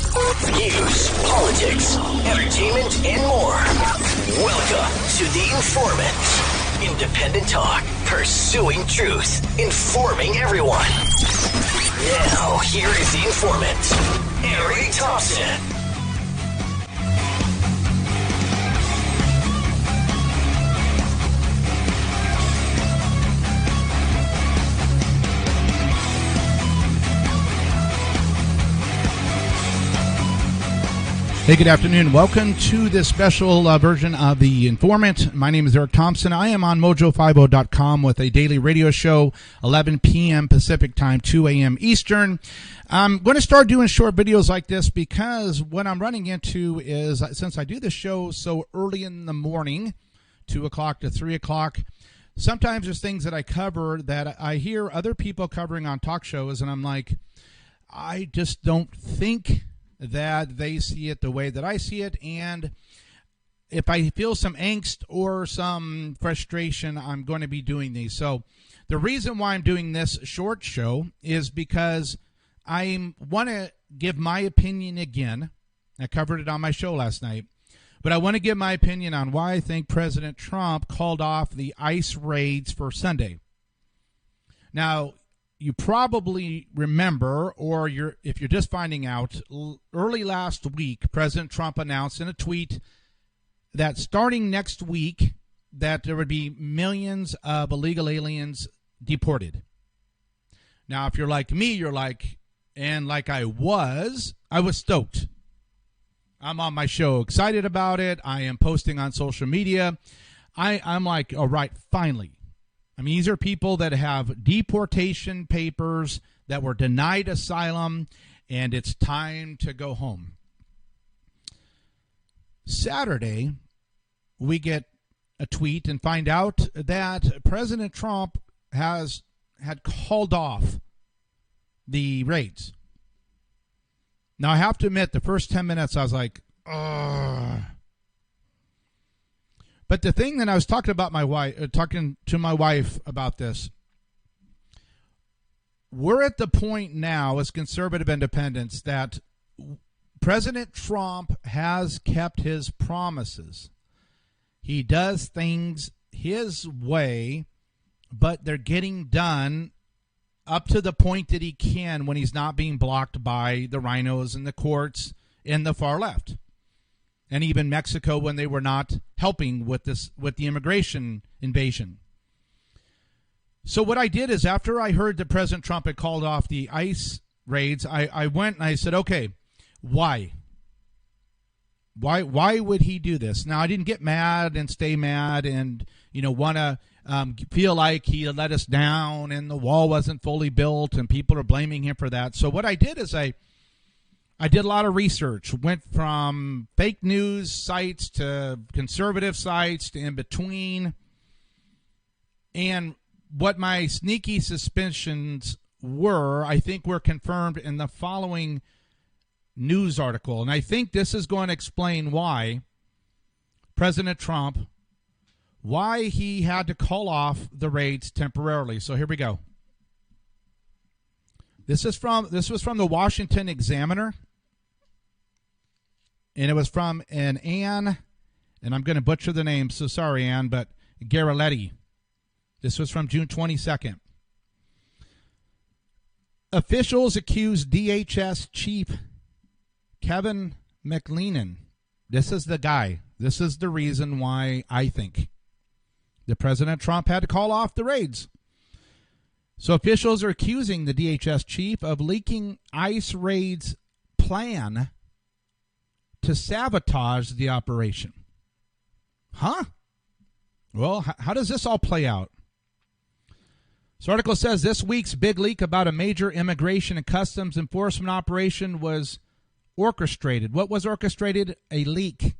News, politics, entertainment, and more. Welcome to The Informant. Independent talk, pursuing truth, informing everyone. Now, here is The Informant, Eric-Thompson. Hey, good afternoon. Welcome to this special version of The Informant. My name is Eric Thompson. I am on mojo50.com with a daily radio show, 11 p.m. Pacific time, 2 a.m. Eastern. I'm going to start doing short videos like this because what I'm running into is, since I do the show so early in the morning, 2 o'clock to 3 o'clock, sometimes there's things that I cover that I hear other people covering on talk shows, and I'm like, I just don't think that they see it the way that I see it, and if I feel some angst or some frustration, I'm going to be doing these. So the reason why I'm doing this short show is because I want to give my opinion again. I covered it on my show last night, but I want to give my opinion on why I think President Trump called off the ICE raids for Sunday. Now, you probably remember, or if you're just finding out, early last week, President Trump announced in a tweet that starting next week, that there would be millions of illegal aliens deported. Now, if you're like me, you're like, and like I was stoked. I'm on my show excited about it. I am posting on social media. I'm like, all right, finally. I mean, these are people that have deportation papers that were denied asylum, and it's time to go home. Saturday, we get a tweet and find out that President Trump had called off the raids. Now, I have to admit, the first 10 minutes, I was like, ugh. But the thing that I was talking to my wife about this, we're at the point now as conservative independents that President Trump has kept his promises. He does things his way, but they're getting done up to the point that he can when he's not being blocked by the rhinos and the courts and the far left. And even Mexico when they were not helping with the immigration invasion. So what I did is, after I heard that President Trump had called off the ICE raids, I went and I said, okay, why? Why would he do this? Now, I didn't get mad and stay mad and want to feel like he let us down and the wall wasn't fully built and people are blaming him for that. So what I did is I did a lot of research, went from fake news sites to conservative sites to in between. And what my sneaky suspicions were, I think were confirmed in the following news article. And I think this is going to explain why President Trump, why he had to call off the raids temporarily. So here we go. This was from the Washington Examiner. And it was from an Ann, and I'm going to butcher the name, so sorry, Ann, but Garaletti. This was from June 22nd. Officials accuse DHS Chief Kevin McLennan. This is the guy. This is the reason why I think that President Trump had to call off the raids. So officials are accusing the DHS chief of leaking ICE raids plan to sabotage the operation. Huh? Well, how does this all play out? This article says this week's big leak about a major immigration and customs enforcement operation was orchestrated. What was orchestrated? A leak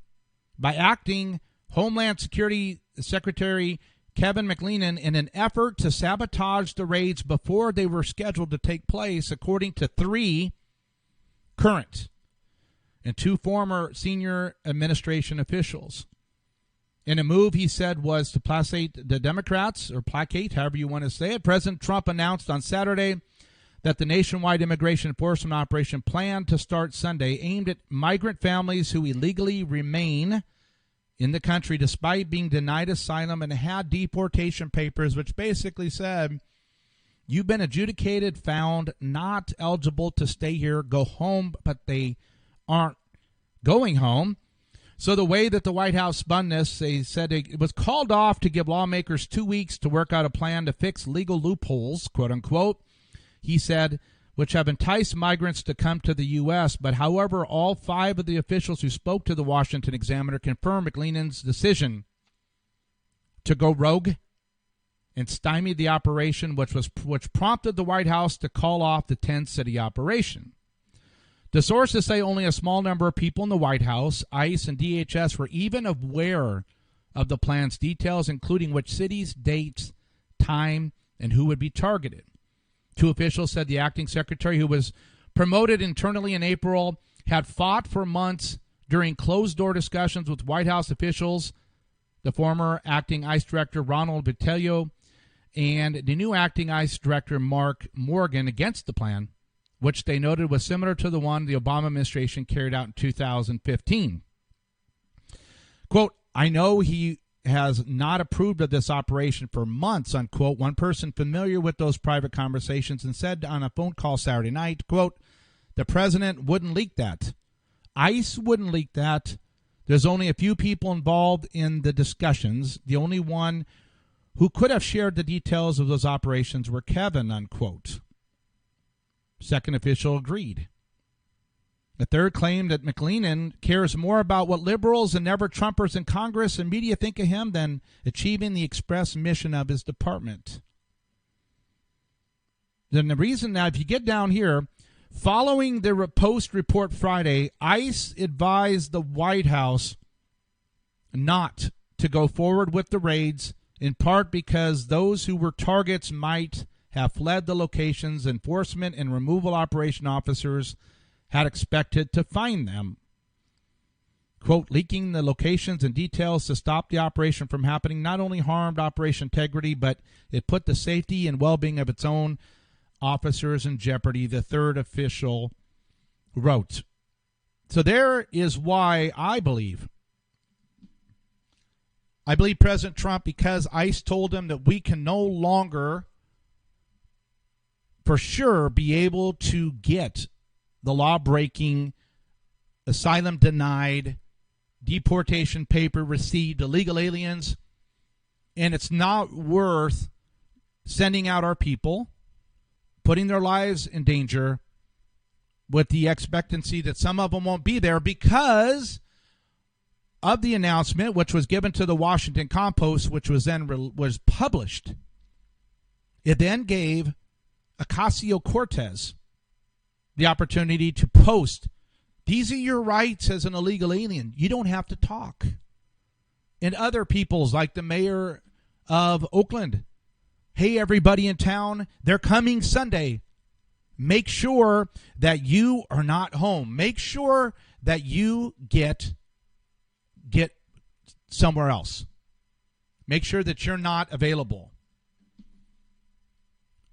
by acting Homeland Security Secretary Kevin McLennan in an effort to sabotage the raids before they were scheduled to take place, according to 3 current and 2 former senior administration officials. In a move he said was to placate the Democrats, or placate, however you want to say it, President Trump announced on Saturday that the nationwide immigration enforcement operation planned to start Sunday aimed at migrant families who illegally remain in the country despite being denied asylum and had deportation papers, which basically said, you've been adjudicated, found not eligible to stay here, go home, but they aren't going home. So the way that the White House spun this, they said it was called off to give lawmakers 2 weeks to work out a plan to fix legal loopholes, quote unquote, he said, which have enticed migrants to come to the U.S. But however, all 5 of the officials who spoke to the Washington Examiner confirmed McLennan's decision to go rogue and stymie the operation, which prompted the White House to call off the 10-city operation. The sources say only a small number of people in the White House, ICE, and DHS were even aware of the plan's details, including which cities, dates, time, and who would be targeted. 2 officials said the acting secretary, who was promoted internally in April, had fought for months during closed-door discussions with White House officials, the former acting ICE director Ronald Vitello and the new acting ICE director Mark Morgan against the plan, which they noted was similar to the one the Obama administration carried out in 2015. Quote, I know he has not approved of this operation for months, unquote. One person familiar with those private conversations and said on a phone call Saturday night, quote, the president wouldn't leak that. ICE wouldn't leak that. There's only a few people involved in the discussions. The only one who could have shared the details of those operations were Kevin, unquote. Second official agreed. The third claimed that McLennan cares more about what liberals and never-Trumpers in Congress and media think of him than achieving the express mission of his department. Then the reason now, if you get down here, following the Post report Friday, ICE advised the White House not to go forward with the raids, in part because those who were targets might have fled the locations. Enforcement and removal operation officers had expected to find them. Quote, leaking the locations and details to stop the operation from happening not only harmed operation integrity, but it put the safety and well-being of its own officers in jeopardy, the third official wrote. So there is why I believe President Trump, because ICE told him that we can no longer for sure be able to get the law-breaking, asylum denied, deportation paper received illegal aliens, and it's not worth sending out our people, putting their lives in danger with the expectancy that some of them won't be there because of the announcement, which was given to the Washington Compost, which was then was published. It then gave Ocasio-Cortez the opportunity to post, these are your rights as an illegal alien. You don't have to talk. And other peoples, like the mayor of Oakland, hey, everybody in town, they're coming Sunday. Make sure that you are not home. Make sure that you get somewhere else. Make sure that you're not available.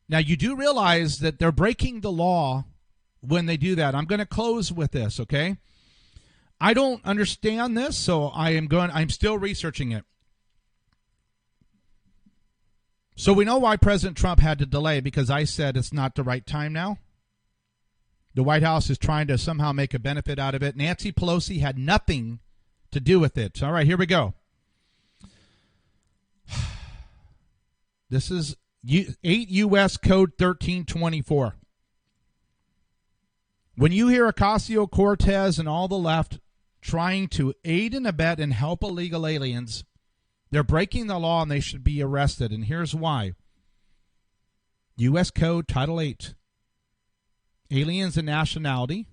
Now, you do realize that they're breaking the law when they do that. I'm going to close with this, okay? I don't understand this, so I'm still researching it. So we know why President Trump had to delay, because I said it's not the right time now. The White House is trying to somehow make a benefit out of it. Nancy Pelosi had nothing to do with it. All right, here we go. This is 8 U.S. Code 1324. When you hear Ocasio-Cortez and all the left trying to aid and abet and help illegal aliens, they're breaking the law and they should be arrested. And here's why. U.S. Code Title 8. Aliens and Nationality.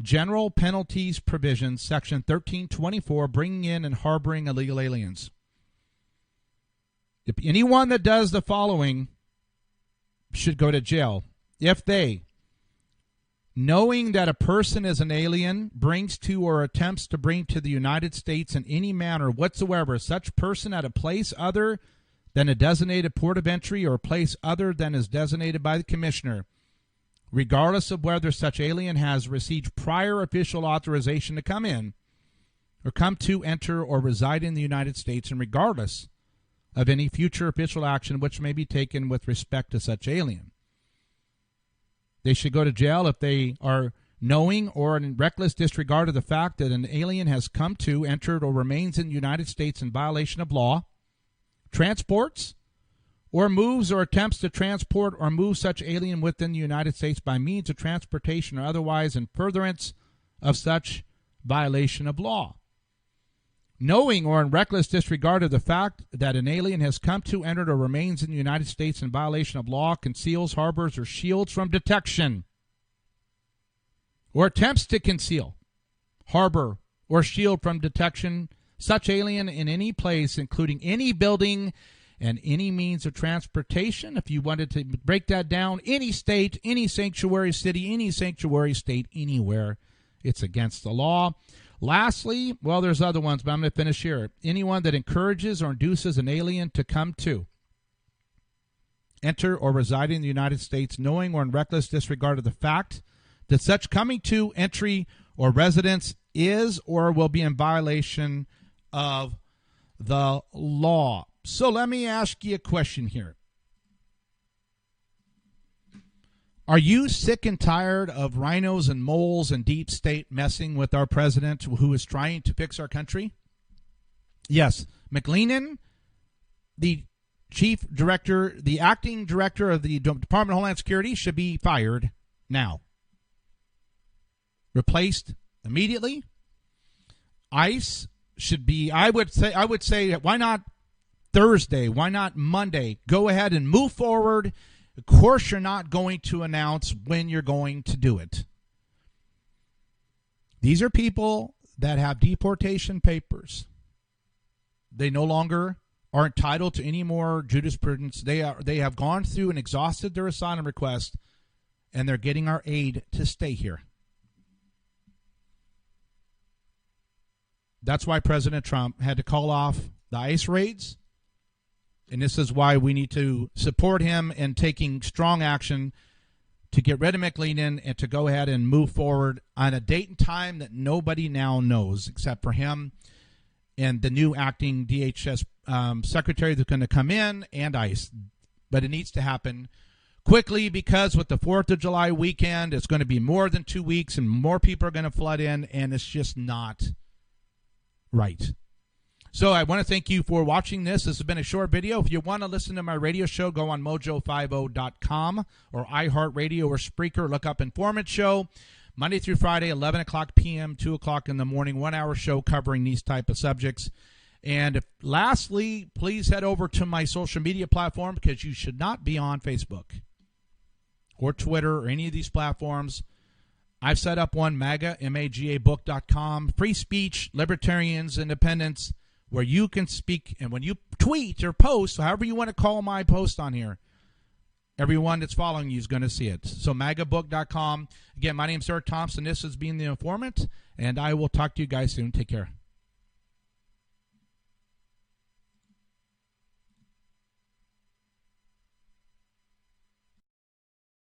General Penalties Provisions, Section 1324, bringing in and harboring illegal aliens. If anyone that does the following should go to jail. If they, knowing that a person is an alien, brings to or attempts to bring to the United States in any manner whatsoever such person at a place other than a designated port of entry or a place other than is designated by the commissioner, regardless of whether such alien has received prior official authorization to come in or come to, enter, or reside in the United States, and regardless of any future official action which may be taken with respect to such alien. They should go to jail if they are knowing or in reckless disregard of the fact that an alien has come to, entered, or remains in the United States in violation of law, transports, or moves or attempts to transport or move such alien within the United States by means of transportation or otherwise in furtherance of such violation of law. Knowing or in reckless disregard of the fact that an alien has come to, entered, or remains in the United States in violation of law, conceals, harbors, or shields from detection, or attempts to conceal, harbor, or shield from detection such alien in any place, including any building and any means of transportation. If you wanted to break that down, any state, any sanctuary city, any sanctuary state, anywhere, it's against the law. Lastly, well, there's other ones, but I'm going to finish here. Anyone that encourages or induces an alien to come to, enter, or reside in the United States, knowing or in reckless disregard of the fact that such coming to, entry, or residence is or will be in violation of the law. So let me ask you a question here. Are you sick and tired of rhinos and moles and deep state messing with our president who is trying to fix our country? Yes. McLeenan, the chief director, the acting director of the Department of Homeland Security, should be fired now. Replaced immediately. ICE should be, I would say, why not Thursday? Why not Monday? Go ahead and move forward. Of course, you're not going to announce when you're going to do it. These are people that have deportation papers. They no longer are entitled to any more jurisprudence. They have gone through and exhausted their asylum request, and they're getting our aid to stay here. That's why President Trump had to call off the ICE raids. And this is why we need to support him in taking strong action to get rid of McLeenan and to go ahead and move forward on a date and time that nobody now knows except for him and the new acting DHS secretary that's going to come in and ICE. But it needs to happen quickly because with the 4th of July weekend, it's going to be more than 2 weeks and more people are going to flood in, and it's just not right. So I want to thank you for watching this. This has been a short video. If you want to listen to my radio show, go on mojo50.com or iHeartRadio or Spreaker. Look up Informant Show, Monday through Friday, 11 o'clock p.m., 2 o'clock in the morning, 1-hour show covering these type of subjects. And lastly, please head over to my social media platform because you should not be on Facebook or Twitter or any of these platforms. I've set up one, MAGA, MAGAbook.com, free speech, libertarians, independence, where you can speak, and when you tweet or post, however you want to call my post on here, everyone that's following you is going to see it. So MAGAbook.com. Again, my name is Eric Thompson. This has been The Informant, and I will talk to you guys soon. Take care.